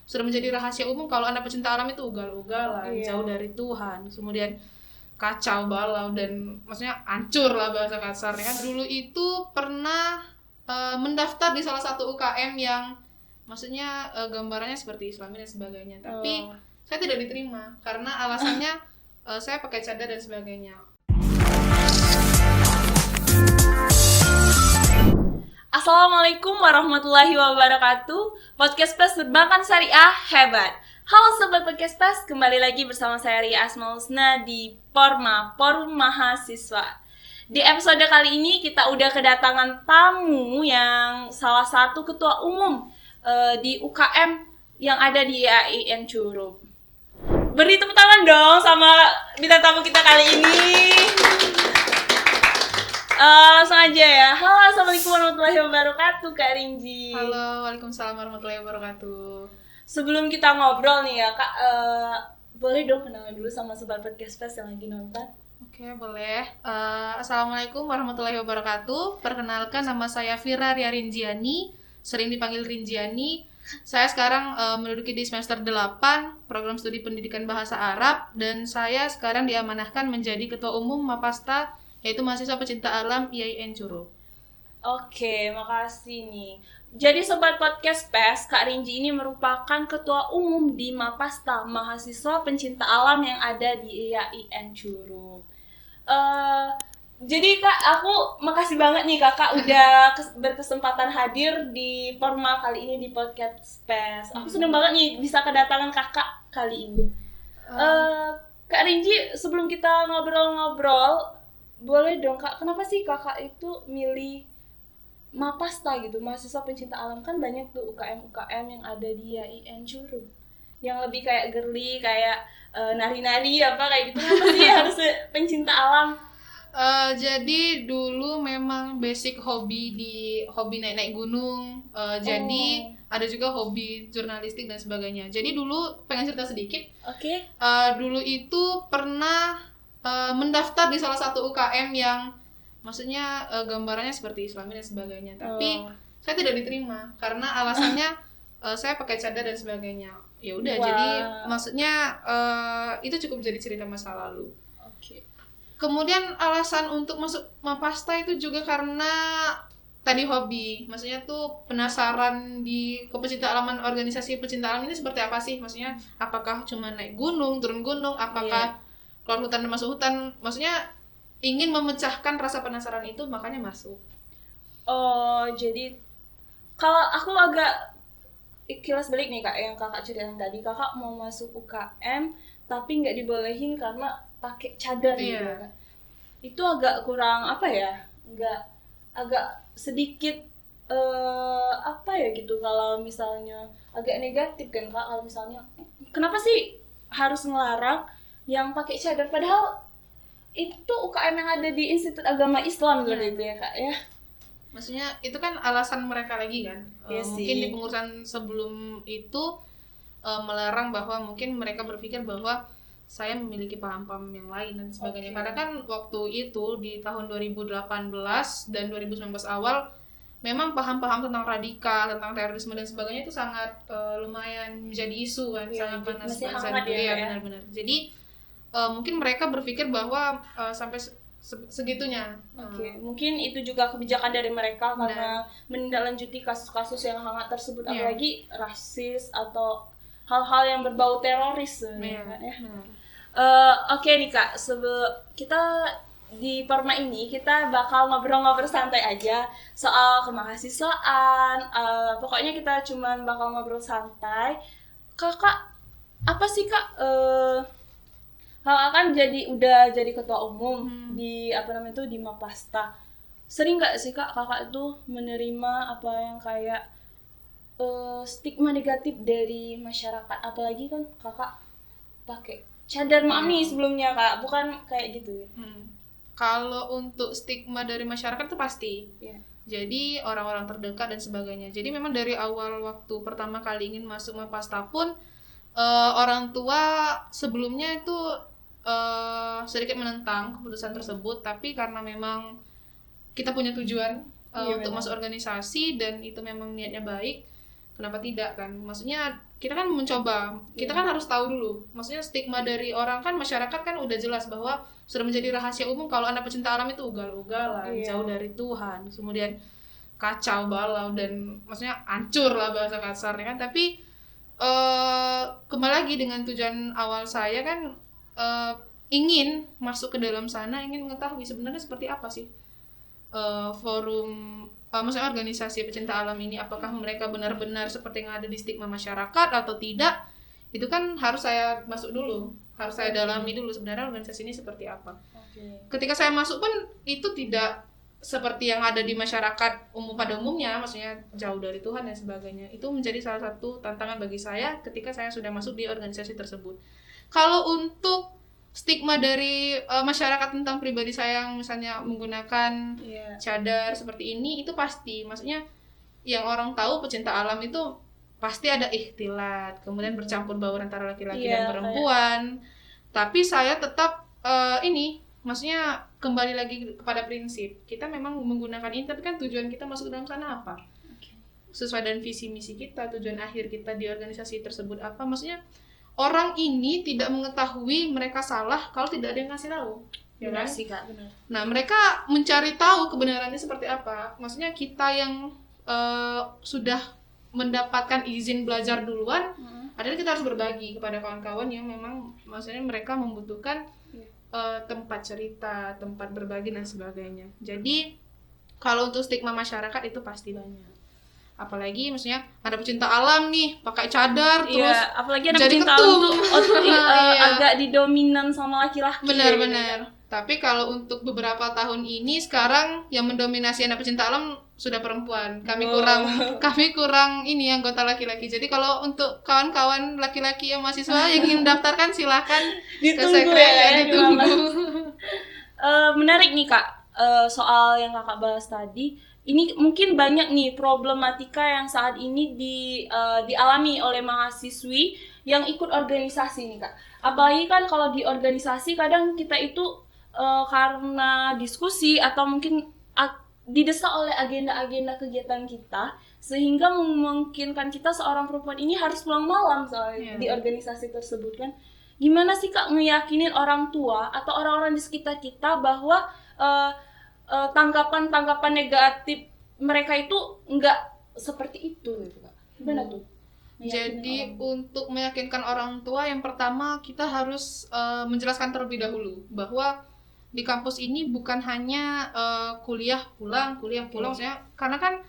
sudah menjadi rahasia umum kalau anak pecinta alam itu ugal-ugalan, jauh dari Tuhan, kemudian kacau balau dan maksudnya hancur lah bahasa kasarnya. Dulu itu pernah mendaftar di salah satu UKM yang maksudnya gambarannya seperti Islami dan sebagainya, tapi saya tidak diterima karena alasannya saya pakai cadar dan sebagainya. Assalamualaikum warahmatullahi wabarakatuh. Podcast Plus Perbankan Syariah hebat. Halo Sobat Podcast Plus, kembali lagi bersama saya Ria Asmaul Husna di Porma, Forum Mahasiswa. Di episode kali ini kita udah kedatangan tamu yang salah satu ketua umum di UKM yang ada di IAIN Curup. Beri tepuk tangan dong sama bintang tamu kita kali ini. Langsung aja ya. Halo, assalamualaikum warahmatullahi wabarakatuh, Kak Rinji. Halo, waalaikumsalam warahmatullahi wabarakatuh. Sebelum kita ngobrol nih ya, Kak, boleh dong kenalan dulu sama Sobat Podcast Plus yang lagi nonton? Oke, boleh. Assalamualaikum warahmatullahi wabarakatuh. Perkenalkan, nama saya Fira Ria Rinjiani, sering dipanggil Rinjiani. Saya sekarang menduduki di semester 8 program studi pendidikan bahasa Arab, dan saya sekarang diamanahkan menjadi ketua umum Mapasta, yaitu mahasiswa pecinta alam IAIN Curup. Oke, makasih nih. Jadi Sobat Podcast PES, Kak Rinji ini merupakan ketua umum di Mapasta, mahasiswa pencinta alam yang ada di IAIN Curup. Jadi Kak, aku makasih banget nih Kakak udah berkesempatan hadir di Forma kali ini di Podcast PES. Aku seneng banget nih bisa kedatangan Kakak kali ini. Kak Rinji, sebelum kita ngobrol-ngobrol, boleh dong Kak, kenapa sih Kakak itu milih Mapasta gitu, mahasiswa pencinta alam? Kan banyak tuh UKM-UKM yang ada di IAIN Curup yang lebih kayak girly, kayak nari-nari apa kayak gitu. Kenapa sih harus pencinta alam? Jadi dulu memang basic hobi naik-naik gunung. Jadi ada juga hobi jurnalistik dan sebagainya. Jadi dulu pengen cerita sedikit. Oke. Dulu itu pernah mendaftar di salah satu UKM yang maksudnya gambarannya seperti Islami dan sebagainya, tapi saya tidak diterima karena alasannya saya pakai cadar dan sebagainya. Ya udah, jadi maksudnya itu cukup jadi cerita masa lalu. Oke. Kemudian alasan untuk masuk Mapasta itu juga karena tadi hobi, maksudnya tuh penasaran di kepecinta alaman, organisasi pecinta alam ini seperti apa sih, maksudnya apakah cuma naik gunung, turun gunung, apakah keluar hutan dan masuk hutan, maksudnya ingin memecahkan rasa penasaran itu, makanya masuk. Oh, jadi kalau aku agak kilas balik nih Kak, yang Kakak ceritain tadi, Kakak mau masuk UKM tapi nggak dibolehin karena pakai cadar gitu ya Kak. Itu agak kurang apa ya, agak sedikit apa ya gitu, kalau misalnya agak negatif kan Kak, kalau misalnya kenapa sih harus ngelarang yang pakai cadar, padahal itu UKM yang ada di Institut Agama Islam gitu ya Kak ya. Maksudnya itu kan alasan mereka lagi kan. Mungkin di pengurusan sebelum itu melarang, bahwa mungkin mereka berpikir bahwa saya memiliki paham-paham yang lain dan sebagainya. Karena kan waktu itu di tahun 2018 dan 2019 awal memang paham-paham tentang radikal, tentang terorisme dan sebagainya itu sangat lumayan menjadi isu kan, sangat panas saat itu ya, benar-benar. Jadi mungkin mereka berpikir bahwa sampai segitunya. Mungkin itu juga kebijakan dari mereka karena menindaklanjuti kasus-kasus yang hangat tersebut, apalagi rasis atau hal-hal yang berbau teroris. Oke nih Kak, kita di Forma ini kita bakal ngobrol-ngobrol santai aja soal kemahasiswaan. Pokoknya kita cuman bakal ngobrol santai. Kakak, apa sih Kak? Kakak kan udah jadi ketua umum di di Mapasta. Sering nggak sih Kak Kakak itu menerima apa yang kayak stigma negatif dari masyarakat, apalagi kan Kakak pakai cadar mami sebelumnya Kak, bukan kayak gitu ya? Kalau untuk stigma dari masyarakat itu pasti. Jadi orang-orang terdekat dan sebagainya. Jadi memang dari awal waktu pertama kali ingin masuk Mapasta pun orang tua sebelumnya itu sedikit menentang keputusan tersebut, tapi karena memang kita punya tujuan untuk masuk organisasi dan itu memang niatnya baik, kenapa tidak kan? Maksudnya kita kan mencoba, kita kan harus tahu dulu. Maksudnya stigma dari orang kan, masyarakat kan udah jelas bahwa sudah menjadi rahasia umum kalau anak pecinta alam itu ugal-ugalan, jauh dari Tuhan, kemudian kacau balau dan maksudnya hancur lah bahasa kasarnya kan. Tapi kembali lagi dengan tujuan awal saya kan, ingin masuk ke dalam sana, ingin mengetahui sebenarnya seperti apa sih forum, maksudnya organisasi pecinta alam ini, apakah mereka benar-benar seperti yang ada di stigma masyarakat atau tidak. Itu kan harus saya masuk dulu, harus saya dalami dulu sebenarnya organisasi ini seperti apa. Ketika saya masuk pun itu tidak seperti yang ada di masyarakat umum pada umumnya, maksudnya jauh dari Tuhan dan sebagainya. Itu menjadi salah satu tantangan bagi saya ketika saya sudah masuk di organisasi tersebut. Kalau untuk stigma dari masyarakat tentang pribadi saya yang misalnya menggunakan cadar seperti ini, itu pasti, maksudnya yang orang tahu pecinta alam itu pasti ada ikhtilat, kemudian bercampur baur antara laki-laki dan perempuan. Tapi saya tetap maksudnya kembali lagi kepada prinsip, kita memang menggunakan ini, tapi kan tujuan kita masuk ke dalam sana apa? Sesuai dengan visi misi kita, tujuan akhir kita di organisasi tersebut apa? Maksudnya orang ini tidak mengetahui mereka salah kalau tidak ada yang ngasih tahu. Ya kan? Sih, Kak, benar. Nah, mereka mencari tahu kebenarannya seperti apa. Maksudnya kita yang sudah mendapatkan izin belajar duluan, adalah kita harus berbagi kepada kawan-kawan yang memang maksudnya mereka membutuhkan tempat cerita, tempat berbagi dan sebagainya. Jadi kalau untuk stigma masyarakat itu pasti banyak. Apalagi maksudnya ada pecinta alam nih pakai cadar terus apalagi ada pecinta alam tuh agak didominan sama laki-laki. Benar-benar. Tapi kalau untuk beberapa tahun ini sekarang yang mendominasi anak pecinta alam sudah perempuan. Kami kurang ini anggota laki-laki. Jadi kalau untuk kawan-kawan laki-laki yang mahasiswa yang ingin mendaftarkan silakan ditunggu ditunggu. Menarik nih Kak, soal yang Kakak bahas tadi. Ini mungkin banyak nih problematika yang saat ini dialami oleh mahasiswi yang ikut organisasi nih Kak. Apalagi kan kalau di organisasi kadang kita itu karena diskusi atau mungkin didesak oleh agenda-agenda kegiatan kita, sehingga memungkinkan kita seorang perempuan ini harus pulang malam soalnya di organisasi tersebut kan. Gimana sih Kak ngeyakinin orang tua atau orang-orang di sekitar kita bahwa tanggapan-tanggapan negatif mereka itu enggak seperti itu gitu Kak. Gimana tuh? Jadi untuk meyakinkan orang tua, yang pertama kita harus menjelaskan terlebih dahulu bahwa di kampus ini bukan hanya kuliah pulang, maksudnya karena kan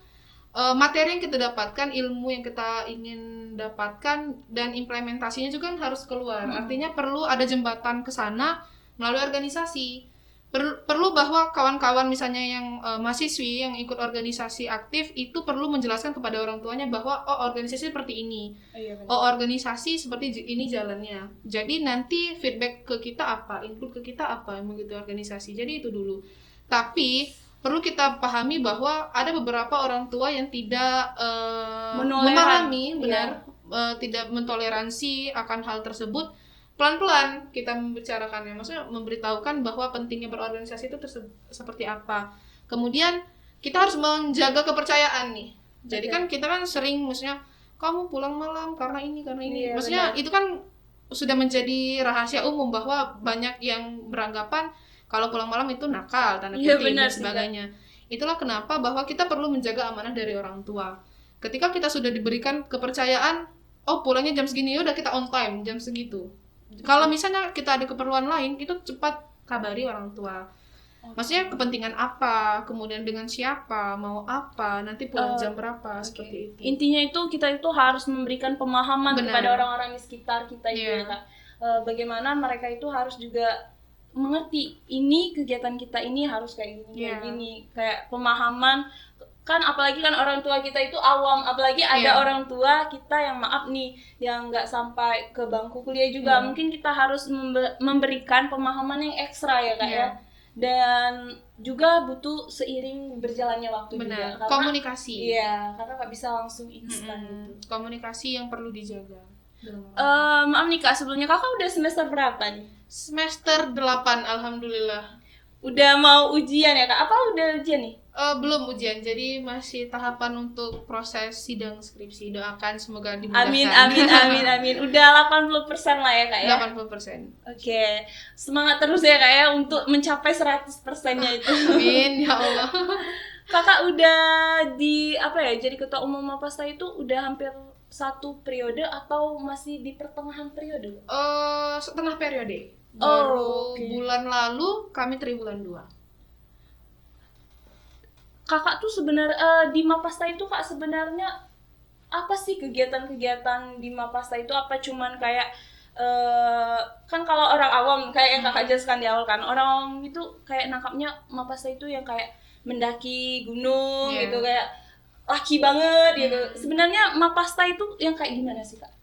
materi yang kita dapatkan, ilmu yang kita ingin dapatkan dan implementasinya juga kan harus keluar. Artinya perlu ada jembatan ke sana melalui organisasi. Perlu bahwa kawan-kawan misalnya yang mahasiswi yang ikut organisasi aktif itu perlu menjelaskan kepada orang tuanya bahwa organisasi seperti ini, organisasi seperti ini jalannya. Jadi nanti feedback ke kita apa, input ke kita apa, begitu organisasi. Jadi itu dulu. Tapi perlu kita pahami bahwa ada beberapa orang tua yang tidak memahami tidak mentoleransi akan hal tersebut. Pelan-pelan kita membicarakannya, maksudnya memberitahukan bahwa pentingnya berorganisasi itu seperti apa. Kemudian kita harus menjaga kepercayaan nih. Jadi kan kita kan sering maksudnya kamu pulang malam karena ini. Maksudnya itu kan sudah menjadi rahasia umum bahwa banyak yang beranggapan kalau pulang malam itu nakal, tanda kutip dan sebagainya. Itulah kenapa bahwa kita perlu menjaga amanah dari orang tua. Ketika kita sudah diberikan kepercayaan, pulangnya jam segini, udah kita on time jam segitu. Kalau misalnya kita ada keperluan lain, itu cepat kabari orang tua. Maksudnya kepentingan apa, kemudian dengan siapa, mau apa, nanti pulang jam berapa, seperti itu. Intinya itu kita itu harus memberikan pemahaman kepada orang-orang di sekitar kita itu ya Kak. Bagaimana mereka itu harus juga mengerti ini kegiatan kita ini harus kayak gini, kayak pemahaman. Kan apalagi kan orang tua kita itu awam, apalagi ada orang tua kita yang maaf nih yang nggak sampai ke bangku kuliah juga, mungkin kita harus memberikan pemahaman yang ekstra ya Kak ya. Dan juga butuh seiring berjalannya waktu juga. Karena komunikasi. Iya, karena nggak bisa langsung instan gitu. Komunikasi yang perlu dijaga. Maaf nih Kak, sebelumnya Kakak udah semester berapa nih? Semester 8, alhamdulillah. Udah mau ujian ya Kak? Apa udah ujian nih? Belum ujian, jadi masih tahapan untuk proses sidang skripsi. Doakan semoga dimudahkan. Amin. Udah 80% lah ya Kak ya? 80%. Oke, semangat terus ya Kak ya untuk mencapai 100%-nya itu. Amin, ya Allah. Kakak udah jadi ketua umum Mapasta itu udah hampir 1 periode atau masih di pertengahan periode? Setengah periode. Baru bulan lalu kami triwulan 2. Kakak tuh sebenarnya di Mapasta itu Kak sebenarnya apa sih kegiatan-kegiatan di Mapasta itu? Apa cuman kayak kan kalau orang awam kayak yang Kakak jelaskan di awal kan, orang awam itu kayak nangkapnya Mapasta itu yang kayak mendaki gunung gitu, kayak laki banget gitu. Sebenarnya Mapasta itu yang kayak gimana sih Kak?